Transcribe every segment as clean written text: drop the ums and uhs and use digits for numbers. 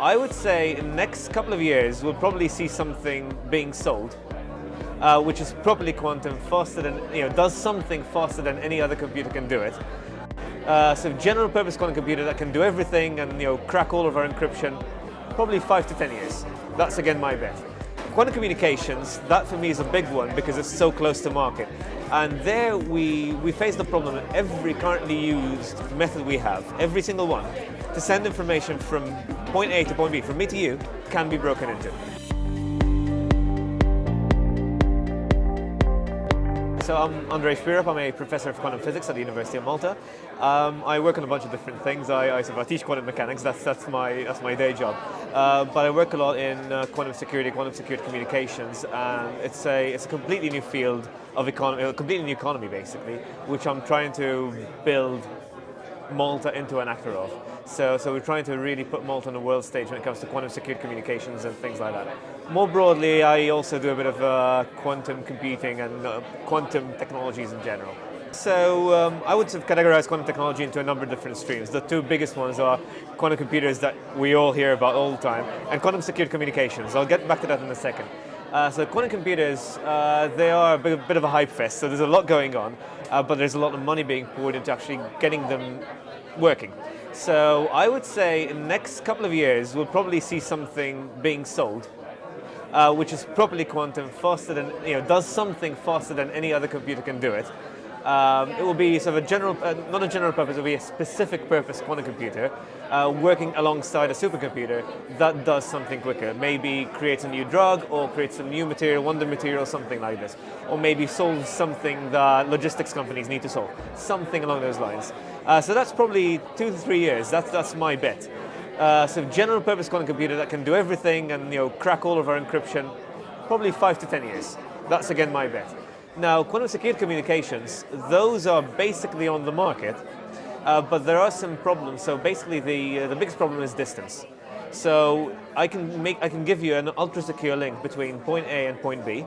I would say in the next couple of years, we'll probably see something being sold, which is properly quantum, faster than, does something faster than any other computer can do it. So general purpose quantum computer that can do everything and, crack all of our encryption, probably 5 to 10 years. That's again my bet. Quantum communications, that for me is a big one because it's so close to market. And there we face the problem that every currently used method we have, every single one, to send information from point A to point B, from me to you, can be broken into. So I'm Andre Xuereb, I'm a professor of quantum physics at the University of Malta. I work on a bunch of different things. I teach quantum mechanics, that's my day job. But I work a lot in quantum security communications, and it's a completely new field of economy, a completely new economy basically, which I'm trying to build Malta into an actor of. So we're trying to really put Malta on the world stage when it comes to quantum security communications and things like that. More broadly, I also do a bit of quantum computing and quantum technologies in general. So I would categorize quantum technology into a number of different streams. The two biggest ones are quantum computers that we all hear about all the time, and quantum security communications. I'll get back to that in a second. So quantum computers, they are a bit of a hype fest, so there's a lot going on, but there's a lot of money being poured into actually getting them working. So I would say in the next couple of years, we'll probably see something being sold, which is properly quantum, faster than, does something faster than any other computer can do it. It will be sort of a general, not a general purpose, it will be a specific purpose quantum computer working alongside a supercomputer that does something quicker. Maybe creates a new drug or creates some new material, wonder material, something like this. Or maybe solves something that logistics companies need to solve, something along those lines. So that's probably 2 to 3 years, that's my bet. So general purpose quantum computer that can do everything and, crack all of our encryption, probably 5 to 10 years. That's again my bet. Now, quantum security communications, those are basically on the market, but there are some problems. So basically, the biggest problem is distance. So I can give you an ultra secure link between point A and point B,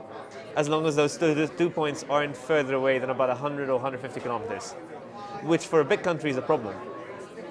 as long as those two points aren't further away than about 100 or 150 kilometers, which for a big country is a problem.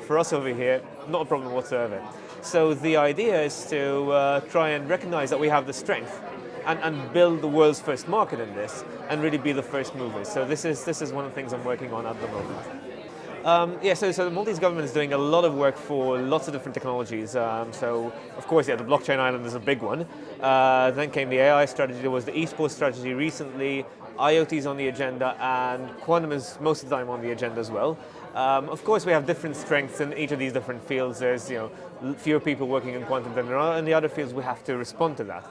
For us over here, not a problem whatsoever. So the idea is to try and recognize that we have the strength and build the world's first market in this and really be the first movers. So this is one of the things I'm working on at the moment. So the Maltese government is doing a lot of work for lots of different technologies. So of course, the blockchain island is a big one. Then came the AI strategy, there was the esports strategy recently, IoT is on the agenda, and quantum is most of the time on the agenda as well. Of course, we have different strengths in each of these different fields. There's fewer people working in quantum than there are in the other fields. We have to respond to that.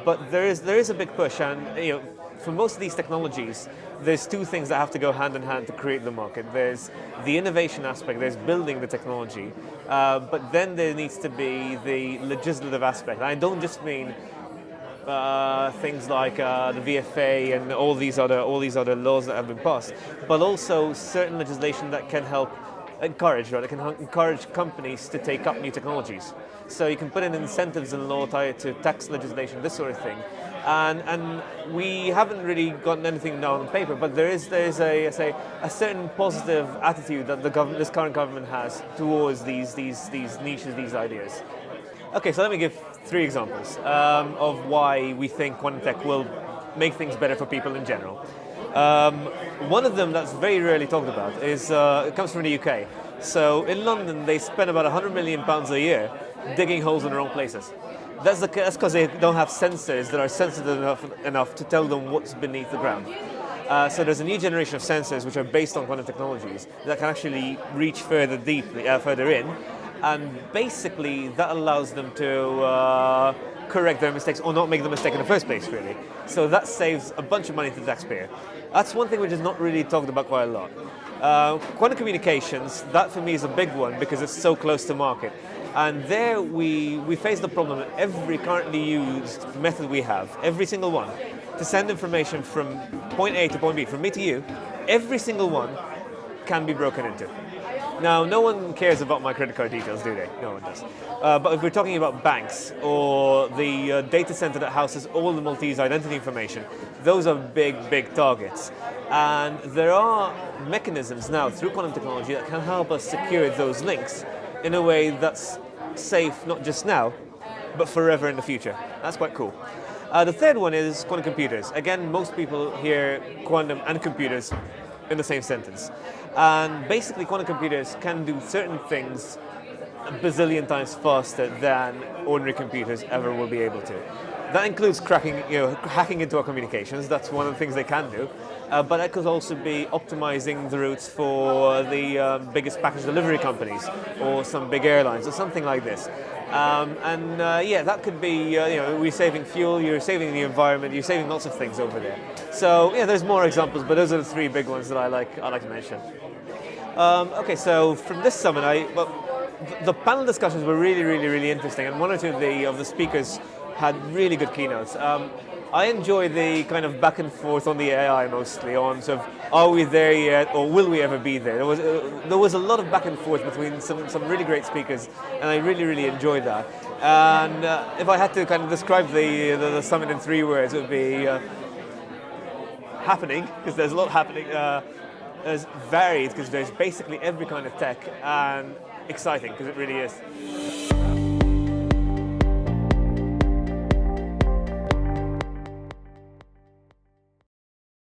But there is a big push, and for most of these technologies, there's two things that have to go hand in hand to create the market. There's the innovation aspect, there's building the technology, but then there needs to be the legislative aspect. I don't just mean things like the VFA and all these other laws that have been passed, but also certain legislation that can help encourage companies to take up new technologies. So you can put in incentives in law tied to tax legislation, this sort of thing. And we haven't really gotten anything down on paper, but there is a certain positive attitude that this current government has towards these niches, these ideas. Okay, so let me give 3 examples of why we think quantum tech will make things better for people in general. One of them that's very rarely talked about is it comes from the UK. So in London, they spend about £100 million a year digging holes in the wrong places. That's because they don't have sensors that are sensitive enough to tell them what's beneath the ground. So there's a new generation of sensors which are based on quantum technologies that can actually reach further in, and basically that allows them to correct their mistakes or not make the mistake in the first place, really. So that saves a bunch of money to the taxpayer. That's one thing which is not really talked about quite a lot. Quantum communications, that for me is a big one because it's so close to market. And there we face the problem that every currently used method we have, every single one, to send information from point A to point B, from me to you, every single one can be broken into. Now, no one cares about my credit card details, do they? No one does. But if we're talking about banks or the data center that houses all the Maltese identity information, those are big targets. And there are mechanisms now through quantum technology that can help us secure those links in a way that's safe not just now, but forever in the future. That's quite cool. The third one is quantum computers. Again, most people hear quantum and computers in the same sentence. And basically, quantum computers can do certain things a bazillion times faster than ordinary computers ever will be able to. That includes hacking into our communications. That's one of the things they can do. But that could also be optimizing the routes for the biggest package delivery companies or some big airlines or something like this. That could be, we're saving fuel, you're saving the environment, you're saving lots of things over there. So yeah, there's more examples, but those are the three big ones that I like to mention. So from this summit, the panel discussions were really interesting, and one or two of the speakers had really good keynotes. I enjoy the kind of back and forth on the AI mostly, on sort of, are we there yet, or will we ever be there? There was a lot of back and forth between some really great speakers, and I really enjoyed that. And if I had to kind of describe the summit in 3 words, it would be happening, because there's a lot happening. There's varied, because there's basically every kind of tech, and exciting, because it really is.